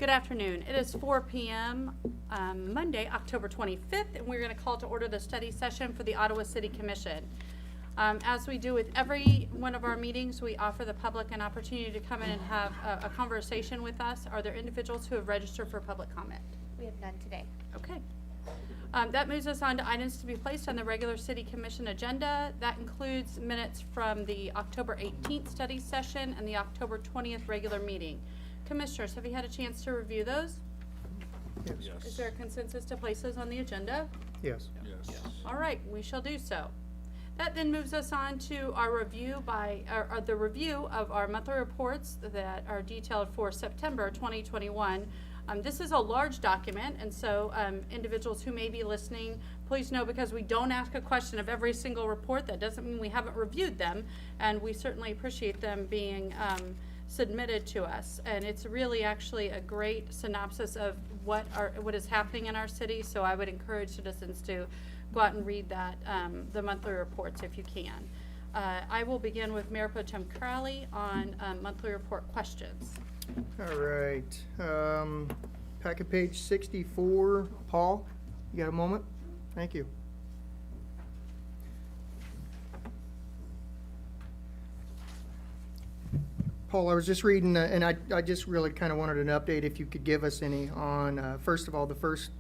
Good afternoon. It is 4 p.m. Monday, October 25th, and we're going to call to order the study session for the Ottawa City Commission. As we do with every one of our meetings, we offer the public an opportunity to come in and have a conversation with us. Are there individuals who have registered for public comment? We have none today. Okay. That moves us on to items to be placed on the regular City Commission agenda. That includes minutes from the October 18th study session and the October 20th regular meeting. Commissioners, have you had a chance to review those? Yes. Is there a consensus to place those on the agenda? Yes. All right, we shall do so. That then moves us on to our review the review of our monthly reports that are detailed for September 2021. This is a large document, and so individuals who may be listening, please know because we don't ask a question of every single report, that doesn't mean we haven't reviewed them, and we certainly appreciate them being submitted to us. And it's really actually a great synopsis of what is happening in our city, so I would encourage citizens to go out and read that, the monthly reports if you can. I will begin with Mayor Pro Tem Crowley on monthly report questions. All right. Packet page 64. Paul, you got a moment? Thank you. Paul, I was just reading, and I just really kind of wanted an update if you could give us any on, first of all, the first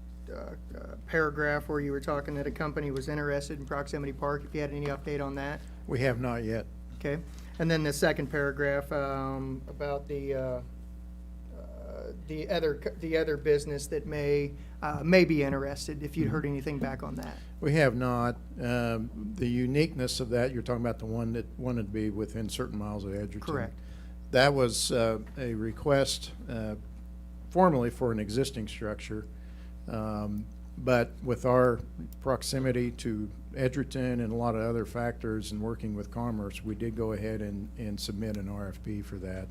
paragraph where you were talking that a company was interested in Proximity Park, if you had any update on that. We have not yet. Okay. And then the second paragraph about the other business that may be interested, if you'd heard anything back on that. We have not. The uniqueness of that, you're talking about the one that wanted to be within certain miles of Edgerton. Correct. That was a request formally for an existing structure. But with our proximity to Edgerton and a lot of other factors and working with Commerce, we did go ahead and submit an RFP for that.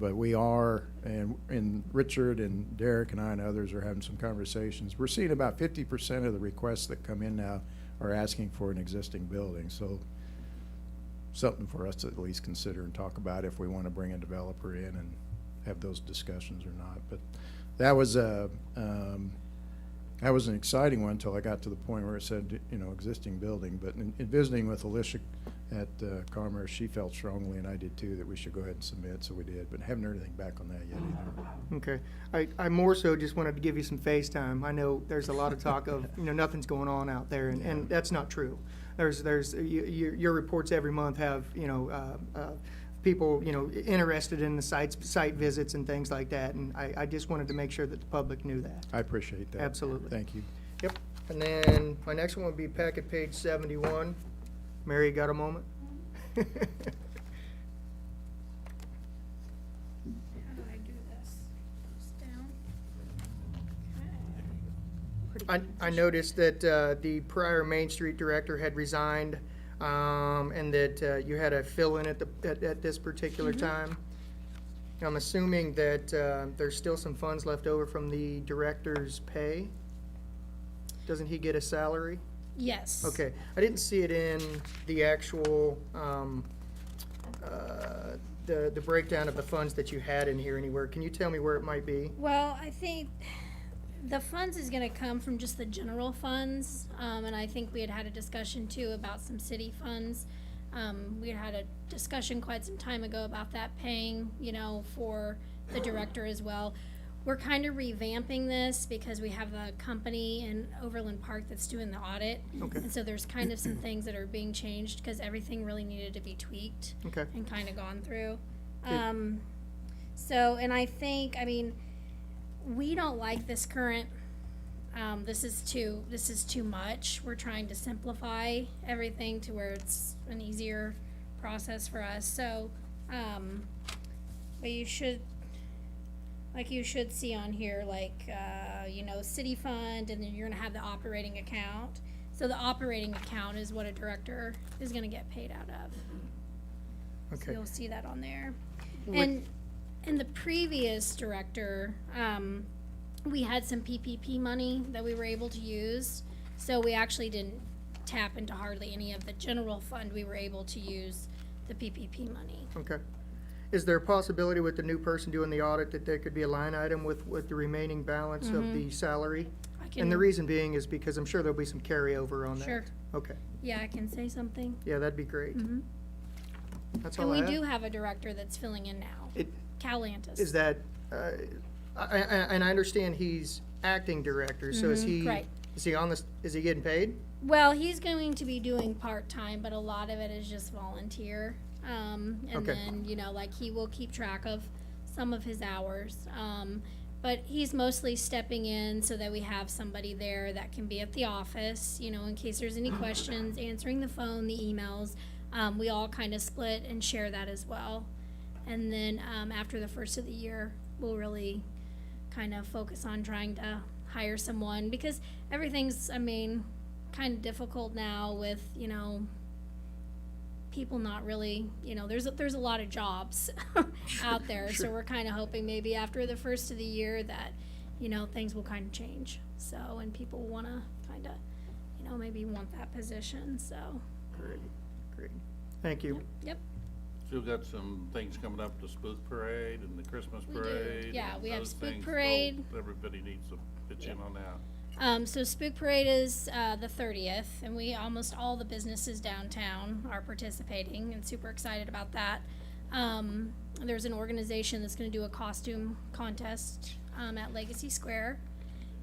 But we are, and Richard and Derek and I and others are having some conversations. We're seeing about 50% of the requests that come in now are asking for an existing building. So something for us to at least consider and talk about if we want to bring a developer in and have those discussions or not. But that was an exciting one until I got to the point where it said, existing building. But in visiting with Alicia at Commerce, she felt strongly, and I did too, that we should go ahead and submit, so we did. But haven't heard anything back on that yet either. Okay. I more so just wanted to give you some face time. I know there's a lot of talk of, nothing's going on out there, and that's not true. Your reports every month have, people, interested in the site visits and things like that, and I just wanted to make sure that the public knew that. I appreciate that. Absolutely. Thank you. Yep. And then my next one would be packet page 71. Mary, you got a moment? How do I do this? Just down? Okay. I noticed that the prior Main Street director had resigned, and that you had a fill-in at this particular time. I'm assuming that there's still some funds left over from the director's pay. Doesn't he get a salary? Yes. Okay, I didn't see it in the actual, the breakdown of the funds that you had in here anywhere. Can you tell me where it might be? Well, I think the funds is gonna come from just the general funds, and I think we had a discussion too about some city funds. We had a discussion quite some time ago about that paying, for the director as well. We're kind of revamping this because we have the company in Overland Park that's doing the audit. Okay. And so there's kind of some things that are being changed because everything really needed to be tweaked. Okay. And kind of gone through. Good. And I think, we don't like this current, this is too much. We're trying to simplify everything to where it's an easier process for us. So, but you should see on here, city fund, and then you're gonna have the operating account. So the operating account is what a director is gonna get paid out of. So Okay. you'll see that on there. And the previous director, we had some PPP money that we were able to use. So we actually didn't tap into hardly any of the general fund. We were able to use the PPP money. Okay. Is there a possibility with the new person doing the audit that there could be a line item with the remaining balance of the salary? I can. And the reason being is because I'm sure there'll be some carryover on that. Sure. Okay, Yeah, I can say something. yeah, that'd be great. That's And all I we have. do have a director that's filling in now. It- Cal Antis. Is that, and I understand he's acting director, so is he? right. Is he on this, is he getting paid? Well, he's going to be doing part-time, but a lot of it is just volunteer. And Okay. then, you know, like, he will keep track of some of his hours. But he's mostly stepping in so that we have somebody there that can be at the office, you know, in case there's any questions, answering the phone, the emails. We all kind of split and share that as well. And then, after the first of the year, we'll really kind of focus on trying to hire someone, because everything's, I mean, kind of difficult now with, you know, people not really, you know, there's a lot of jobs out there. So we're kind of hoping maybe after the first of the year that, you know, things will kind of change. So, and people want to kind of, you know, maybe want that position, so. Great, great. Thank you. Yep, Still got some things coming up, the Spook Parade and the Christmas We do. Parade. Yeah, and we have those Spook things. Parade. Well, everybody needs to pitch in on that. so Spook Parade is, the 30th, and almost all the businesses downtown are participating, and super excited about that. There's an organization that's gonna do a costume contest, at Legacy Square.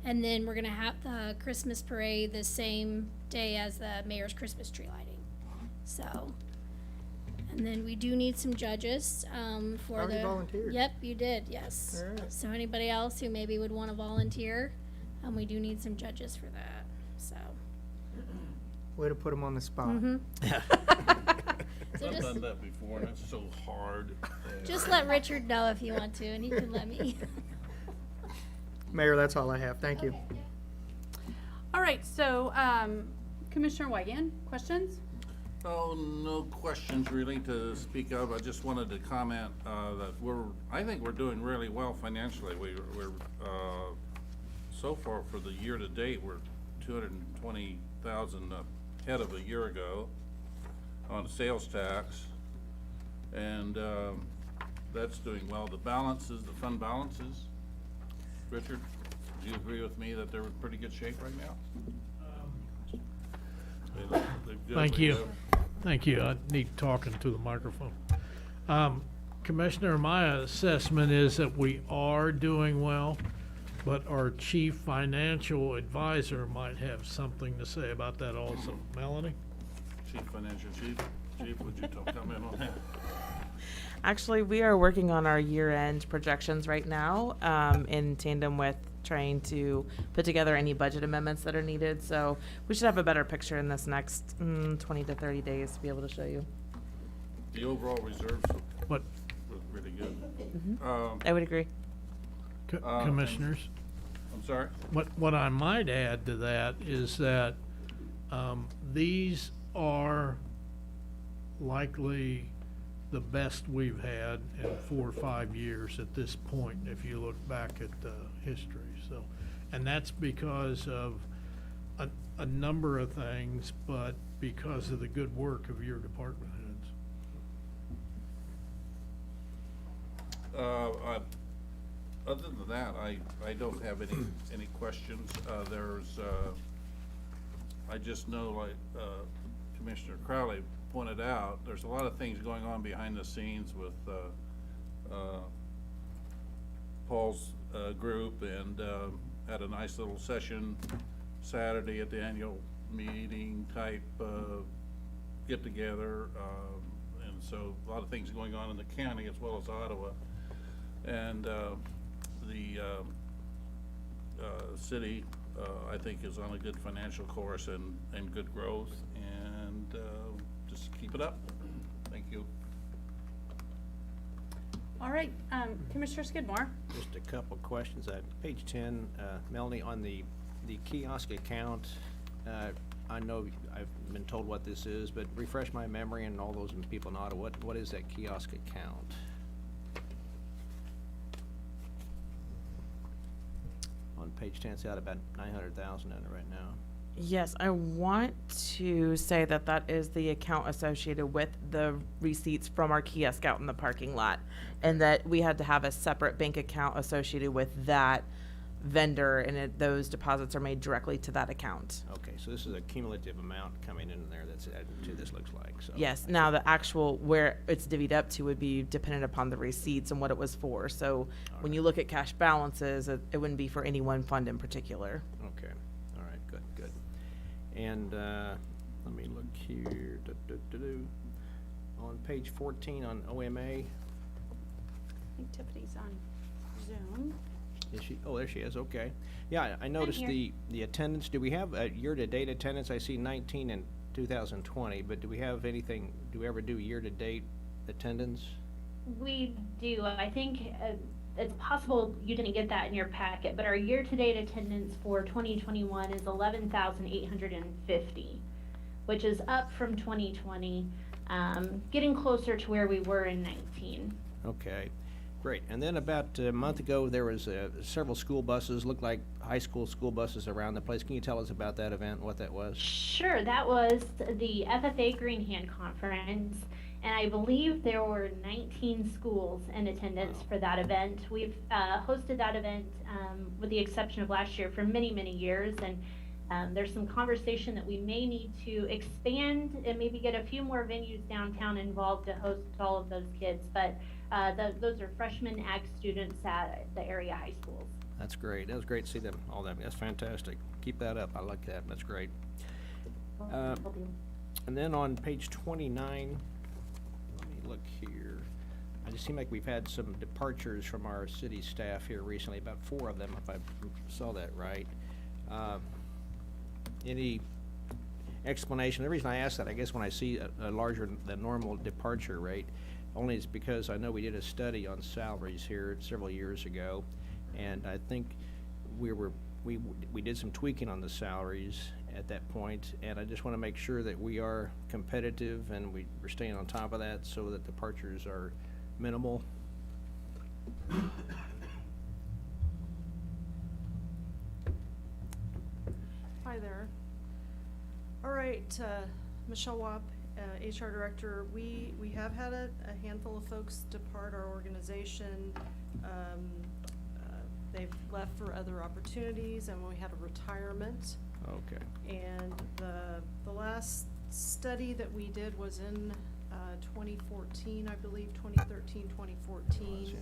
And then we're gonna have the Christmas parade the same day as the mayor's Christmas tree lighting. So, and then we do need some judges, for Already the. volunteered. Yep, you did, yes. All right. So anybody else who maybe would wanna volunteer, we do need some judges for that, so. Way to put him on the spot. So I've just, done that before, and it's so hard. just let Richard know if you want to, and he can let me. Mayor, that's all I have. Thank you. All right, so, Commissioner Weigand, questions? Oh, no questions really to speak of. I just wanted to comment, that I think we're doing really well financially. We're, so far for the year to date, we're 220,000 ahead of a year ago on sales tax. And, that's doing well. The balances, the fund balances, Richard, do you agree with me that they're in pretty good shape right now? Thank you. Thank you. I need talking to the microphone. Commissioner, my assessment is that we are doing well, but our chief financial advisor might have something to say about that also. Melanie? Chief Financial Chief, would you comment on that? Actually, we are working on our year-end projections right now, in tandem with trying to put together any budget amendments that are needed. So we should have a better picture in this next 20 to 30 days to be able to show you. The overall reserves What, look really good. I would agree. commissioners? I'm sorry? What I might add to that is that these are likely the best we've had in 4 or 5 years at this point, if you look back at history. So, and that's because of a number of things, but because of the good work of your department heads. Other than that, I don't have any questions. I just know, like Commissioner Crowley pointed out, there's a lot of things going on behind the scenes with Paul's group, and had a nice little session Saturday at the annual meeting type get together, and so a lot of things going on in the county as well as Ottawa, and the city I think is on a good financial course and good growth, and just keep it up. Thank you. All right, Commissioner Skidmore. Just a couple of questions. Page 10, Melanie, on the kiosk account, I know I've been told what this is, but refresh my memory and all those people in Ottawa, what is that kiosk account? On page 10, it's got about 900,000 in it right now. Yes, I want to say that that is the account associated with the receipts from our kiosk out in the parking lot. And that we had to have a separate bank account associated with that vendor, and those deposits are made directly to that account. Okay, so this is a cumulative amount coming in there that's added to this, looks like, so. Yes, now the actual, where it's divvied up to would be dependent upon the receipts and what it was for. So when you look at cash balances, it wouldn't be for any one fund in particular. Okay, all right, good, good. And, let me look here, on page 14 on OMA, I think Tiffany's on Zoom. is she, oh, there she is, okay. Yeah, I noticed here. the attendance, do we have a year-to-date attendance? I see 19 in 2020, but do we have anything, do we ever do year-to-date attendance? We do. I think it's possible you didn't get that in your packet, but our year-to-date attendance for 2021 is 11,850, which is up from 2020, getting closer to where we were in 19. Okay, great. And then about a month ago, there was several school buses, looked like high school buses around the place. Can you tell us about that event, what that was? Sure, that was the FFA Green Hand Conference, and I believe there were 19 schools in attendance for that event. We've hosted that event, with the exception of last year, for many, many years, and there's some conversation that we may need to expand and maybe get a few more venues downtown involved to host all of those kids, but those are freshman ag students at the area high schools. That's great. That was great to see them, all that. That's fantastic. Keep that up. I like that. That's great. And then on page 29, let me look here. I just seem like we've had some departures from our city staff here recently, about 4 of them, if I saw that right. Any explanation? The reason I ask that, I guess when I see a larger than normal departure rate, only is because I know we did a study on salaries here several years ago, and I think we did some tweaking on the salaries at that point, and I just want to make sure that we are competitive and we're staying on top of that so that departures are minimal. Hi there. All right, Michelle Wapp, HR Director. We have had a handful of folks depart our organization. They've left for other opportunities, and we had a retirement. Okay. And the last study that we did was in 2014, I believe, 2013, 2014.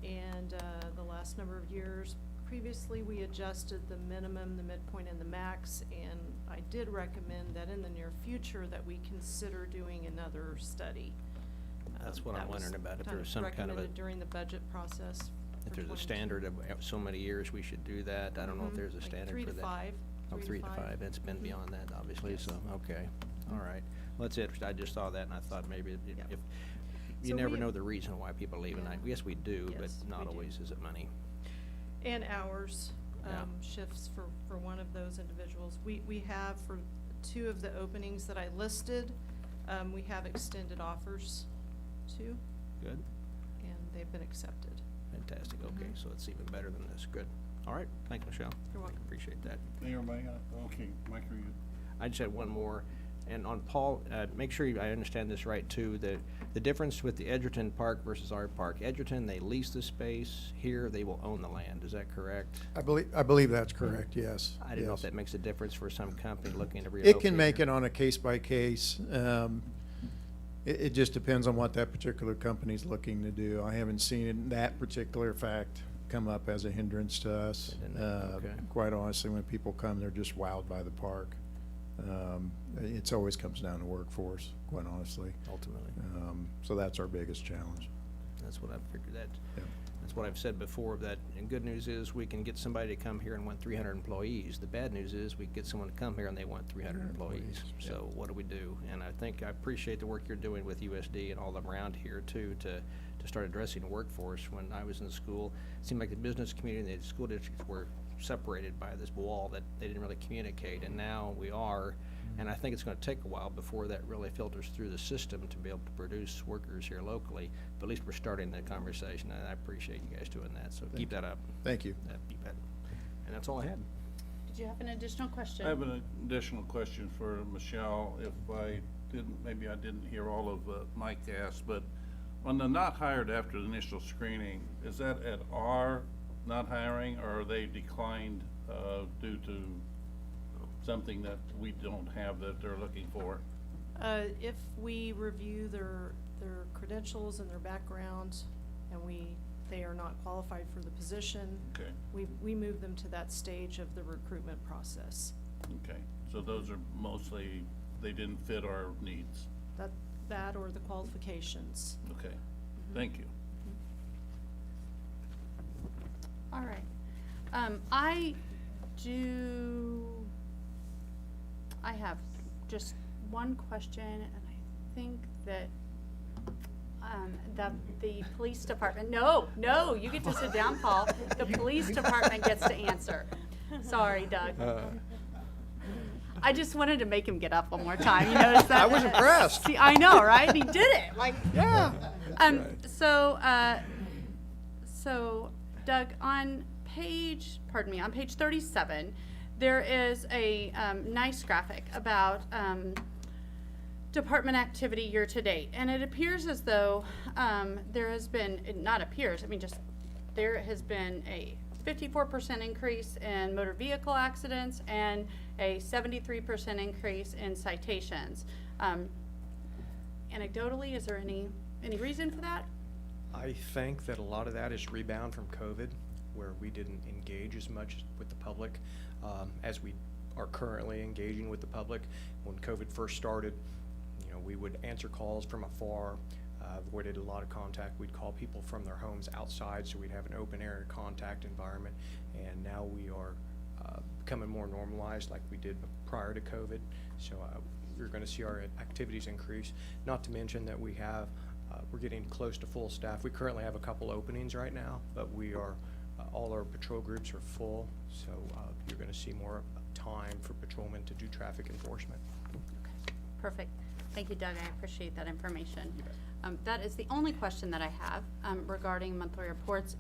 Yeah. And the last number of years. Previously, we adjusted the minimum, the midpoint, and the max, and I did recommend that in the near future that we consider doing another study. That's what I'm That was wondering about, if kind there's of some kind of a, recommended during the budget process. if for there's a 22. standard of so many years we should do that. I don't know if Mhm, there's a like standard 3 for to that. 5. Oh, 3 to 5, it's been Mhm. beyond that, obviously, Yes. so, okay, all right. Well, that's it, I just saw that and I thought maybe Yeah. if, you So never we- know the reason why people leave, and I Yeah. guess we do, but Yes, not we do. always is it money. And hours, Yeah. shifts for one of those individuals. We have, for 2 of the openings that I listed, we have extended offers to, Good, and they've been accepted. fantastic, okay, Mhm. so it's even better than this, good. All right, thanks, Michelle. You're welcome. Appreciate that. Mayor, okay, Mike, are you? I just had one more, and on Paul, make sure I understand this right too, the difference with the Edgerton Park versus our park. Edgerton, they lease the space, here they will own the land, is that correct? I believe that's correct, yes. I didn't know if yes. that makes a difference for some company looking to relocate. It can make here. it on a case-by-case. It just depends on what that particular company's looking to do. I haven't seen that particular fact come up as a hindrance to us. Didn't it? Okay. Quite honestly, when people come, they're just wowed by the park. It's always comes down to workforce, quite honestly. Ultimately, So that's our biggest challenge. that's what I figured that. Yep. That's what I've said before, that, and good news is we can get somebody to come here and want 300 employees. The bad news is we get someone to come here and they want 300 employees. Yep. So what do we do? And I think I appreciate the work you're doing with USD and all them around here too, to start addressing the workforce. When I was in school, it seemed like the business community and the school districts were separated by this wall that they didn't really communicate, and now we are. And I think it's gonna take a while before that really filters through the system to be able to produce workers here locally, but at least we're starting that conversation, and I appreciate you guys doing that, so keep that up. Thank you. You bet. And that's all I had. Did you have an additional question? I have an additional question for Michelle. If I didn't, maybe I didn't hear all of Mike asked, but on the not hired after the initial screening, is that at our not hiring, or are they declined due to something that we don't have that they're looking for? If we review their credentials and their background, and they are not qualified for the position, Okay, we move them to that stage of the recruitment process. okay. So those are mostly, they didn't fit our needs. That or the qualifications. Okay, thank you. All right. I have just one question, and I think that the police department, no, you get to sit down, Paul. The police department gets to answer. Sorry, Doug. I just wanted to make him get up one more time. You notice that? I was impressed. See, I know, right? He did it. Like, Yeah. So, Doug, on page 37, there is a nice graphic about department activity year to date, and it appears as though there has been, there has been a 54% increase in motor vehicle accidents and a 73% increase in citations. Anecdotally, is there any reason for that? I think that a lot of that is rebound from COVID, where we didn't engage as much with the public as we are currently engaging with the public. When COVID first started, we would answer calls from afar, avoided a lot of contact. We'd call people from their homes outside, so we'd have an open area contact environment. And now we are becoming more normalized like we did prior to COVID. So you're going to see our activities increase. Not to mention that we're getting close to full staff. We currently have a couple openings right now, but we are all our patrol groups are full. So you're going to see more time for patrolmen to do traffic enforcement. Okay, perfect. Thank you, Doug. I appreciate that information. That is the only question that I have regarding monthly reports.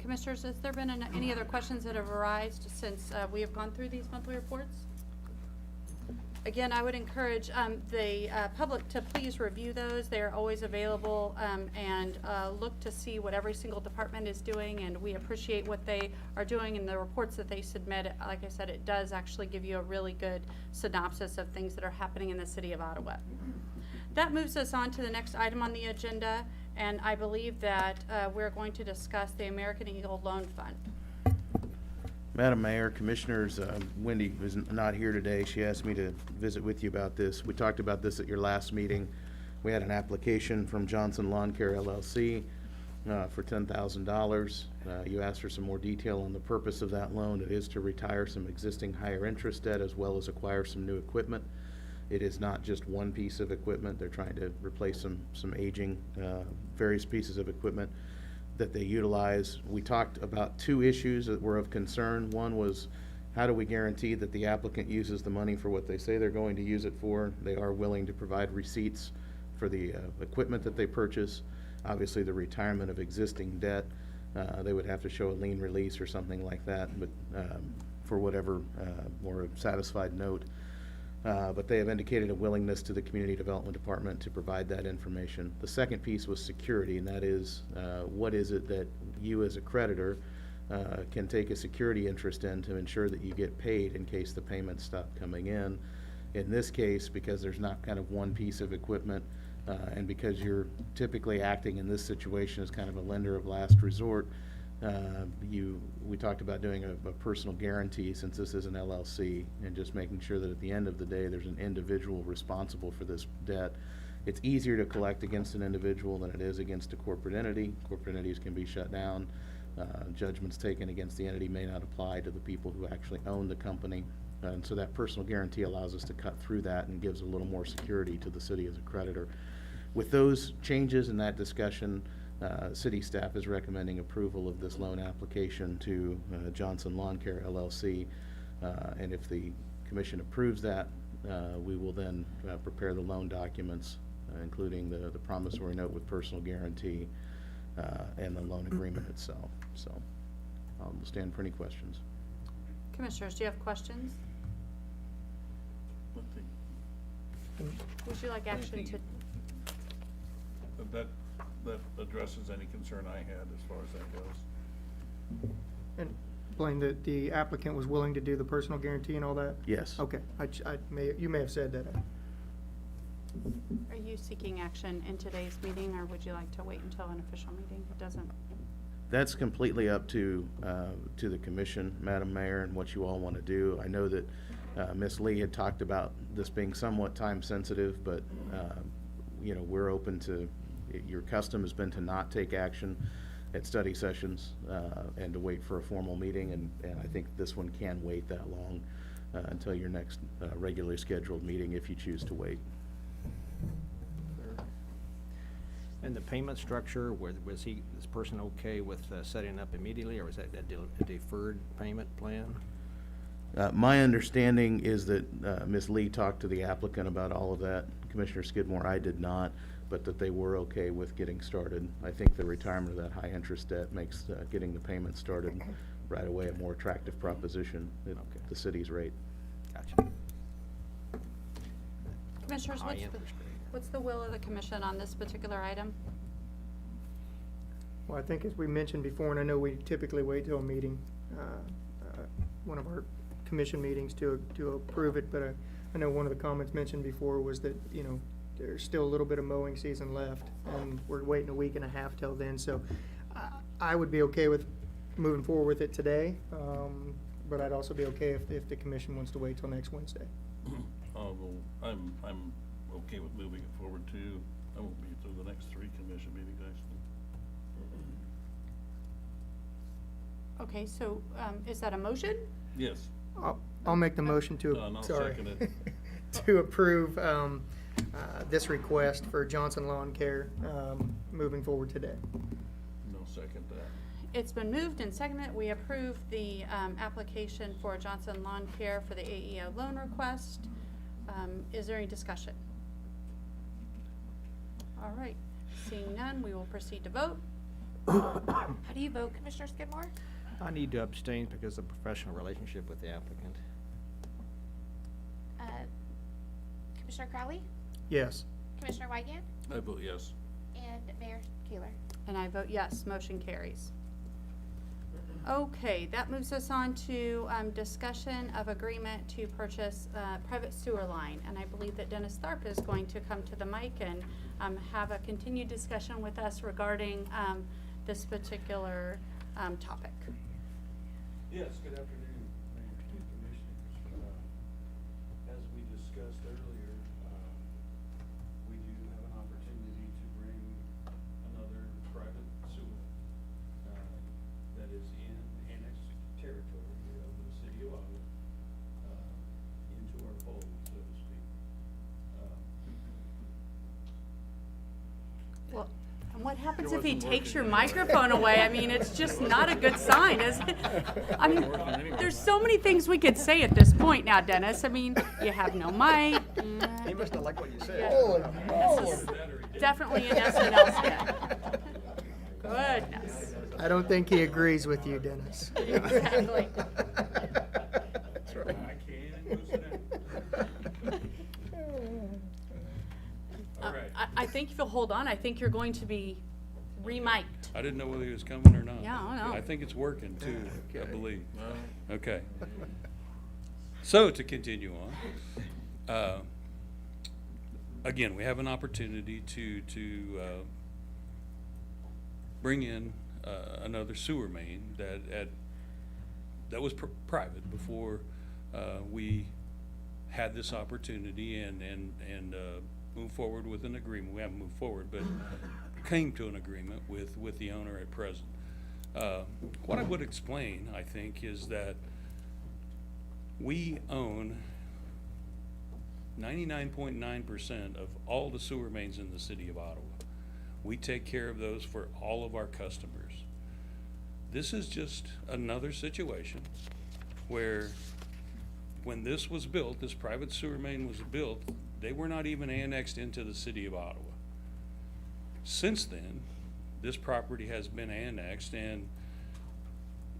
Commissioners, has there been any other questions that have arisen since we have gone through these monthly reports? Again, I would encourage the public to please review those. They are always available, and look to see what every single department is doing, and we appreciate what they are doing and the reports that they submit. Like I said, it does actually give you a really good synopsis of things that are happening in the city of Ottawa. That moves us on to the next item on the agenda, and I believe that we're going to discuss the American Eagle Loan Fund. Madam Mayor, Commissioners, Wendy is not here today. She asked me to visit with you about this. We talked about this at your last meeting. We had an application from Johnson Lawn Care LLC for $10,000. You asked for some more detail on the purpose of that loan. It is to retire some existing higher interest debt as well as acquire some new equipment. It is not just one piece of equipment. They're trying to replace some aging, various pieces of equipment that they utilize. We talked about two issues that were of concern. One was, how do we guarantee that the applicant uses the money for what they say they're going to use it for? They are willing to provide receipts for the equipment that they purchase. Obviously, the retirement of existing debt, they would have to show a lien release or something like that, but for whatever more satisfied note. But they have indicated a willingness to the Community Development Department to provide that information. The second piece was security, and that is, what is it that you as a creditor can take a security interest in to ensure that you get paid in case the payments stop coming in. In this case, because there's not kind of one piece of equipment, and because you're typically acting in this situation as kind of a lender of last resort, we talked about doing a personal guarantee, since this is an LLC, and just making sure that at the end of the day there's an individual responsible for this debt. It's easier to collect against an individual than it is against a corporate entity. Corporate entities can be shut down. Judgments taken against the entity may not apply to the people who actually own the company. And so that personal guarantee allows us to cut through that and gives a little more security to the city as a creditor. With those changes in that discussion, city staff is recommending approval of this loan application to Johnson Lawn Care LLC. And if the commission approves that, we will then prepare the loan documents, including the promissory note with personal guarantee and the loan agreement itself. So I'll stand for any questions. Commissioners, do you have questions? Would you like action to, That addresses any concern I had as far as that goes. And Blaine, the applicant was willing to do the personal guarantee and all that? Yes. Okay, you may have said that. are you seeking action in today's meeting, or would you like to wait until an official meeting? It doesn't, That's completely up to the commission, Madam Mayor, and what you all want to do. I know that Ms. Lee had talked about this being somewhat time-sensitive, but, you know, we're open to, your custom has been to not take action at study sessions and to wait for a formal meeting, and I think this one can wait that long until your next regularly scheduled meeting if you choose to wait. And the payment structure, was this person okay with setting up immediately, or was that a deferred payment plan? My understanding is that Ms. Lee talked to the applicant about all of that. Commissioner Skidmore, I did not, but that they were okay with getting started. I think the retirement of that high interest debt makes getting the payment started right away a more attractive proposition at the city's rate. Gotcha. Commissioners, High interest rate. what's the will of the commission on this particular item? Well, I think as we mentioned before, and I know we typically wait till a meeting, one of our commission meetings to approve it, but I know one of the comments mentioned before was that, you know, there's still a little bit of mowing season left, and we're waiting a week and a half till then, so I would be okay with moving forward with it today, but I'd also be okay if the commission wants to wait till next Wednesday. Well, I'm okay with moving it forward too. I won't be through the next 3 commission meetings, actually. Okay, so, is that a motion? Yes. I'll make the motion And I'll second it. to approve this request for Johnson Lawn Care moving forward today. No, second that. It's been moved and seconded. We approve the application for Johnson Lawn Care for the AEO loan request. Is there any discussion? All right, seeing none, we will proceed to vote. How do you vote, Commissioner Skidmore? I need to abstain because of professional relationship with the applicant. Commissioner Crowley, Yes. Commissioner Weigand, I vote yes. and Mayor Taylor. And I vote yes, motion carries. Okay, that moves us on to discussion of agreement to purchase private sewer line. And I believe that Dennis Tharp is going to come to the mic and have a continued discussion with us regarding this particular topic. Yes, good afternoon, Mayor and Commissioners. As we discussed earlier, we do have an opportunity to bring another private sewer that is in annexed territory of the city of Ottawa into our fold, so to speak. Well, and what happens if he takes your microphone away? I mean, it's just not a good sign, is it? I mean, there's so many things we could say at this point now, Dennis. I mean, you have no mic. He must have liked what you said. This is definitely an SNL skit. Goodness. I don't think he agrees with you, Dennis. Exactly. That's right. I can loosen it. All right. I think if you'll hold on, I think you're going to be remiked. I didn't know whether he was coming or not. Yeah, I know. I think it's working too, I believe. Okay. So to continue on, again, we have an opportunity to bring in another sewer main that was private before we had this opportunity and move forward with an agreement. We haven't moved forward, but came to an agreement with the owner at present. What I would explain, I think, is that we own 99.9% of all the sewer mains in the city of Ottawa. We take care of those for all of our customers. This is just another situation where when this was built, this private sewer main was built, they were not even annexed into the city of Ottawa. Since then, this property has been annexed, and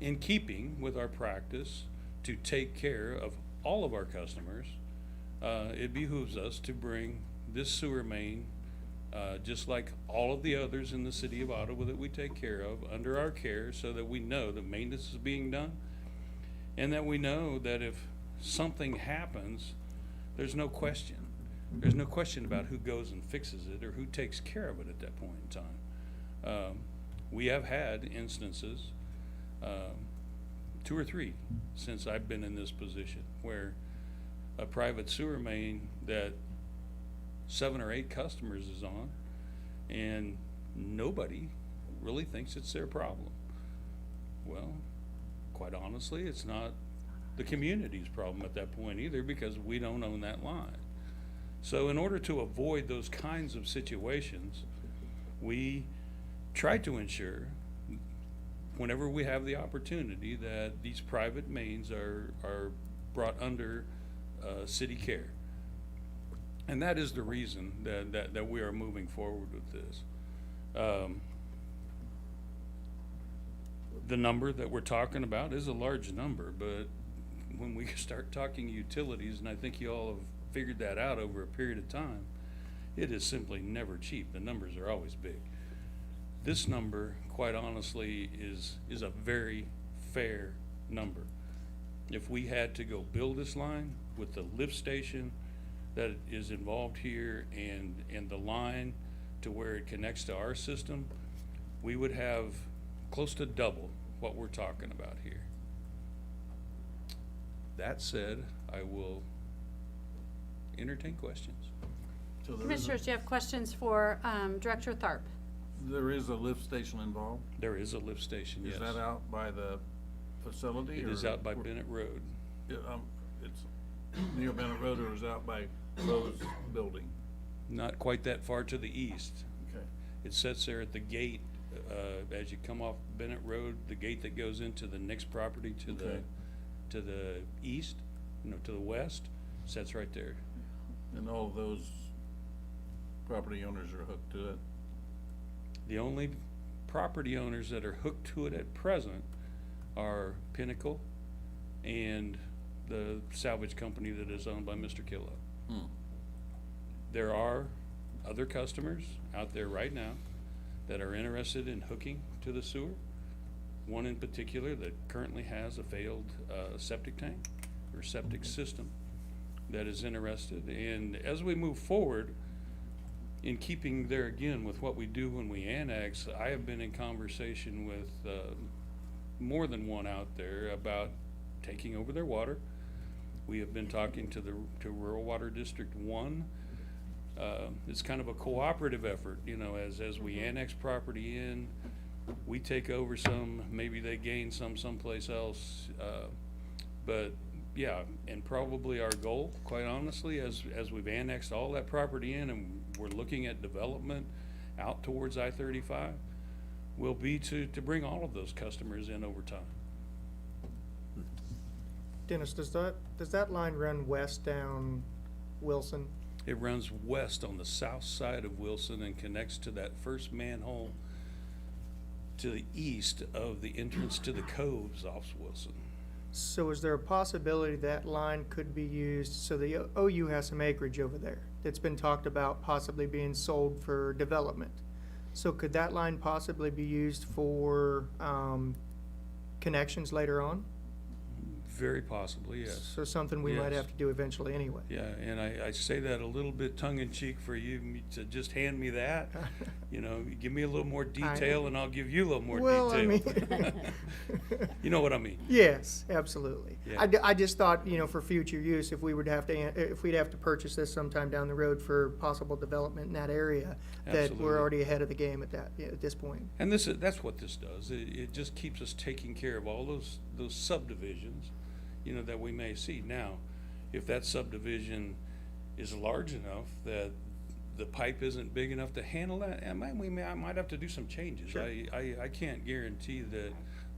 in keeping with our practice, to take care of all of our customers, it behooves us to bring this sewer main, just like all of the others in the city of Ottawa that we take care of, under our care, so that we know that maintenance is being done, and that we know that if something happens, there's no question. There's no question about who goes and fixes it or who takes care of it at that point in time. We have had instances, 2 or 3 since I've been in this position, where a private sewer main that 7 or 8 customers is on, and nobody really thinks it's their problem. Well, quite honestly, it's not the community's problem at that point either, because we don't own that line. So in order to avoid those kinds of situations, we try to ensure, whenever we have the opportunity, that these private mains are brought under city care. And that is the reason that we are moving forward with this. The number that we're talking about is a large number, but when we start talking utilities, and I think you all have figured that out over a period of time, it is simply never cheap. The numbers are always big. This number, quite honestly, is a very fair number. If we had to go build this line with the lift station that is involved here and the line to where it connects to our system, we would have close to double what we're talking about here. That said, I will entertain questions. So there is a- Commissioners, do you have questions for Director Tharp? There is a lift station involved? There is a lift station, yes. Is that out by the facility? It is out by Bennett Road. It's near Bennett Road, or is out by Lowe's building? Not quite that far to the east. Okay. It sits there at the gate, as you come off Bennett Road, the gate that goes into the next property to Okay. the east, to the west, sits right there. And all of those property owners are hooked to it? The only property owners that are hooked to it at present are Pinnacle and the salvage company that is owned by Mr. Killow. There are other customers out there right now that are interested in hooking to the sewer. One in particular that currently has a failed septic tank or septic system that is interested. And as we move forward, in keeping there again with what we do when we annex, I have been in conversation with more than one out there about taking over their water. We have been talking to Rural Water District 1. It's kind of a cooperative effort, as we annex property in, we take over some, maybe they gain some someplace else. But yeah, and probably our goal, quite honestly, as we've annexed all that property in and we're looking at development out towards I-35, will be to bring all of those customers in over time. Dennis, does that line run west down Wilson? It runs west on the south side of Wilson and connects to that first manhole to the east of the entrance to the coves off Wilson. So is there a possibility that line could be used, so the OU has some acreage over there that's been talked about possibly being sold for development. So could that line possibly be used for connections later on? Very possibly, yes. So something we might Yes. have to do eventually anyway. Yeah, and I say that a little bit tongue-in-cheek for you to just hand me that. Give me a little more detail and I'll give you a little more detail. Well, I mean. You know what I mean? Yes, absolutely. Yeah. I just thought, for future use, if we'd have to purchase this sometime down the road for possible development in that area, that Absolutely. we're already ahead of the game at this point. And that's what this does. It just keeps us taking care of all those subdivisions, that we may see. Now, if that subdivision is large enough that the pipe isn't big enough to handle that, I might have to do some changes. Sure. I can't guarantee that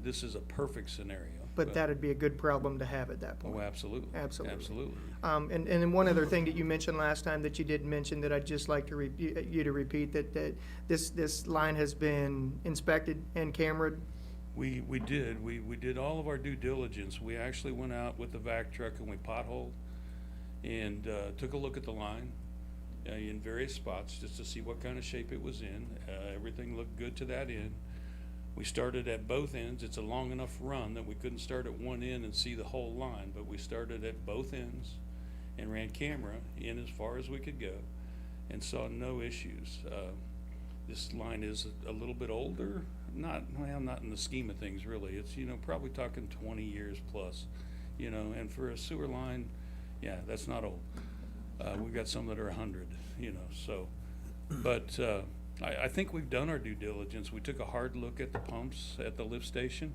this is a perfect scenario. But that'd be a good problem to have at that point. Oh, absolutely. Absolutely. Absolutely. And then one other thing that you mentioned last time that you didn't mention that I'd just like to you to repeat, that this line has been inspected and cameraed We did. We did all of our due diligence. We actually went out with the vac truck and we potholed and took a look at the line in various spots just to see what kind of shape it was in. Everything looked good to that end. We started at both ends. It's a long enough run that we couldn't start at one end and see the whole line, but we started at both ends and ran camera in as far as we could go and saw no issues. This line is a little bit older, not in the scheme of things really. It's, probably talking 20 years plus, and for a sewer line, yeah, that's not old. We've got some that are 100, so, but I think we've done our due diligence. We took a hard look at the pumps at the lift station,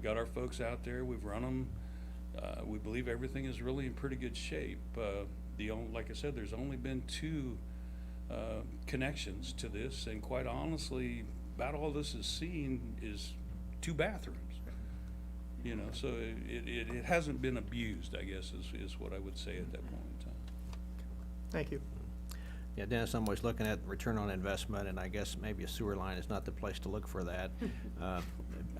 got our folks out there, we've run them. We believe everything is really in pretty good shape. Like I said, there's only been 2 connections to this, and quite honestly, about all this is seen is 2 bathrooms. So it hasn't been abused, I guess, is what I would say at that point in time. Thank you. Yeah, Dennis, I'm always looking at return on investment, and I guess maybe a sewer line is not the place to look for that.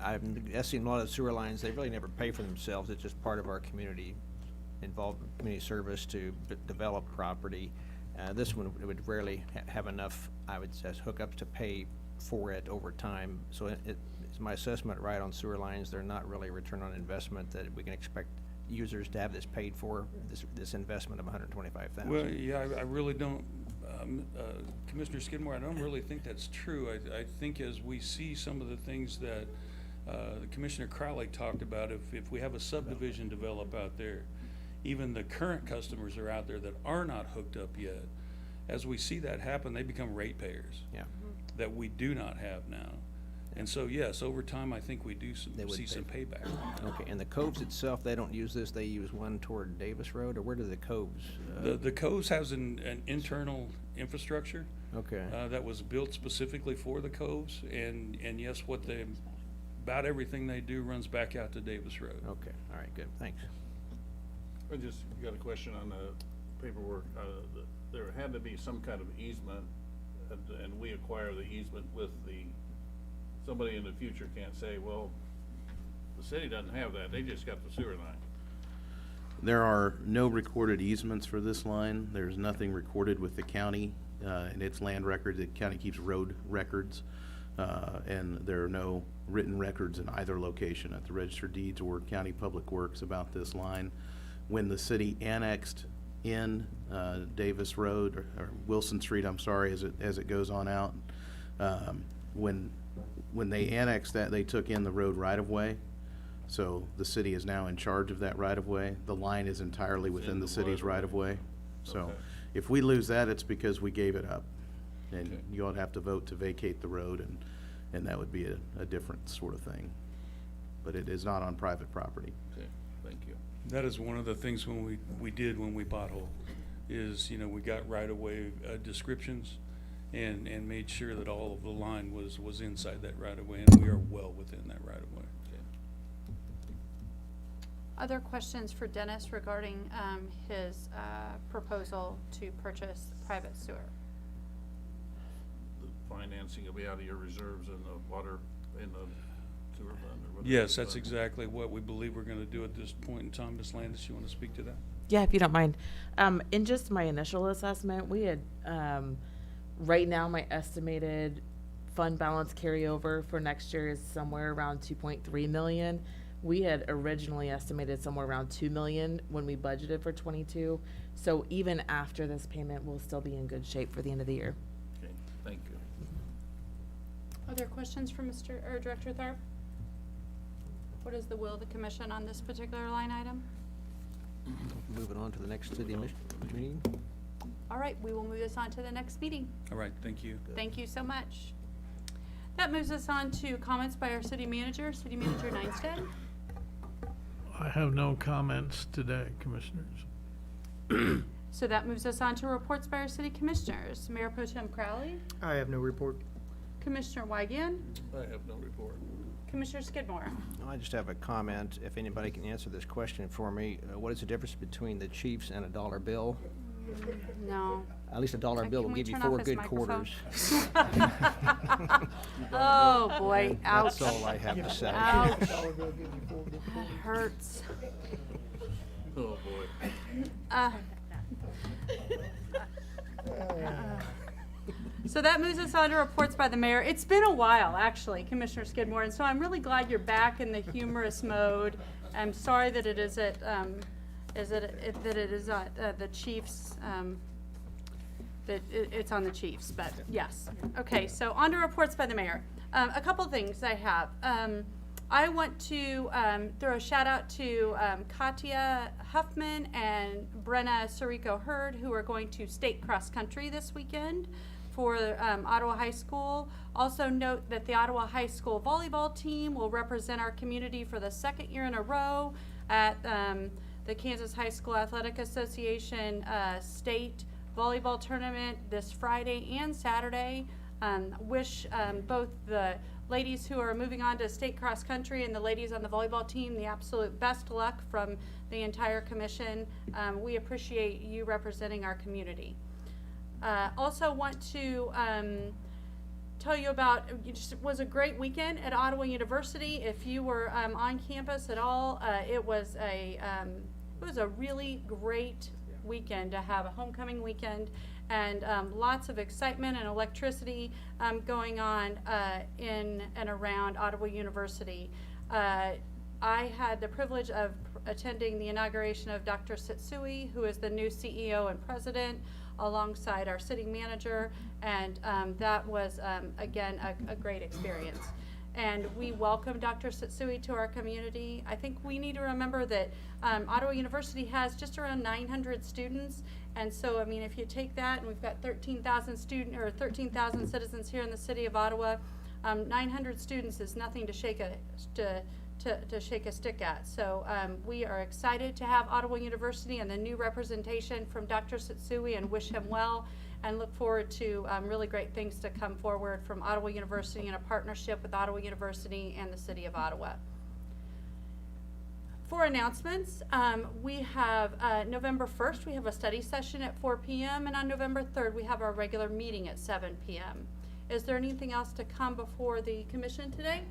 I'm guessing a lot of sewer lines, they really never pay for themselves. It's just part of our community community service to develop property. This one would rarely have enough, I would say, hookups to pay for it over time. So is my assessment right on sewer lines? They're not really a return on investment that we can expect users to have this paid for, this investment of $125,000. Well, yeah, I really don't, Commissioner Skidmore, I don't really think that's true. I think as we see some of the things that Commissioner Crowley talked about, if we have a subdivision develop out there, even the current customers are out there that are not hooked up yet. As we see that happen, they become ratepayers. Yeah. That we do not have now. And so, yes, over time, I think we do see some payback. Okay, and the coves itself, they don't use this, they use one toward Davis Road, or where do the coves? The coves has an internal infrastructure. Okay. That was built specifically for the coves, and yes, about everything they do runs back out to Davis Road. Okay, all right, good, thanks. I just got a question on the paperwork. There had to be some kind of easement, and we acquire the easement with somebody in the future can't say, well, the city doesn't have that, they just got the sewer line. There are no recorded easements for this line. There's nothing recorded with the county in its land record. The county keeps road records, and there are no written records in either location at the Register of Deeds or County Public Works about this line. When the city annexed in Davis Road or Wilson Street, I'm sorry, as it goes on out, when they annexed that, they took in the road right-of-way. So the city is now in charge of that right-of-way. The line is entirely within the city's right-of-way. So Okay. if we lose that, it's because we gave it up. And Okay. you all have to vote to vacate the road, and that would be a different sort of thing. But it is not on private property. Okay, thank you. That is one of the things when we did when we potholed, is, we got right-of-way descriptions and made sure that all of the line was inside that right-of-way, and we are well within that right-of-way. Other questions for Dennis regarding his proposal to purchase private sewer? The financing will be out of your reserves in the water, in the sewer fund or whatever. Yes, that's exactly what we believe we're gonna do at this point in time. Ms. Landis, you wanna speak to that? Yeah, if you don't mind. In just my initial assessment, we had, right now, my estimated fund balance carryover for next year is somewhere around 2.3 million. We had originally estimated somewhere around 2 million when we budgeted for 22. So even after this payment, we'll still be in good shape for the end of the year. Okay, thank you. Other questions for Director Tharp? What is the will of the commission on this particular line item? Moving on to the next city meeting. All right, we will move this on to the next meeting. All right, thank you. Thank you so much. That moves us on to comments by our city manager, City Manager Neinstead. I have no comments today, Commissioners. So that moves us on to reports by our city commissioners. Mayor Pro Tem Crowley, I have no report. Commissioner Wygant, I have no report. Commissioner Skidmore. I just have a comment, if anybody can answer this question for me. What is the difference between the Chiefs and a dollar bill? No. At least a dollar bill will Can we give you turn off 4 his good microphone? quarters. Oh, boy, ouch. That's all I have to say. Ouch. That hurts. Oh, boy. Uh, So that moves us on to reports by the mayor. It's been a while, actually, Commissioner Skidmore, and so I'm really glad you're back in the humorous mode. I'm sorry that it is at, the Chiefs, it's on the Chiefs, but yes. Okay, so on to reports by the mayor. A couple things I have. I want to throw a shout out to Katya Huffman and Brenna Sirico Hurd, who are going to state cross country this weekend for Ottawa High School. Also note that the Ottawa High School volleyball team will represent our community for the second year in a row at the Kansas High School Athletic Association state volleyball tournament this Friday and Saturday. Wish both the ladies who are moving on to state cross country and the ladies on the volleyball team the absolute best luck from the entire commission. We appreciate you representing our community. Also want to tell you about, it was a great weekend at Ottawa University. If you were on campus at all, it was a really great weekend to have a homecoming weekend, and lots of excitement and electricity going on in and around Ottawa University. I had the privilege of attending the inauguration of Dr. Sitsui, who is the new CEO and president, alongside our city manager, and that was, again, a great experience. And we welcome Dr. Sitsui to our community. I think we need to remember that Ottawa University has just around 900 students, and so, I mean, if you take that, and we've got 13,000 citizens here in the city of Ottawa, 900 students is nothing to shake a stick at. So we are excited to have Ottawa University and the new representation from Dr. Sitsui, and wish him well, and look forward to really great things to come forward from Ottawa University in a partnership with Ottawa University and the City of Ottawa. For announcements, we have November 1st, we have a study session at 4 p.m. and on November 3rd, we have our regular meeting at 7 p.m. Is there anything else to come before the commission today?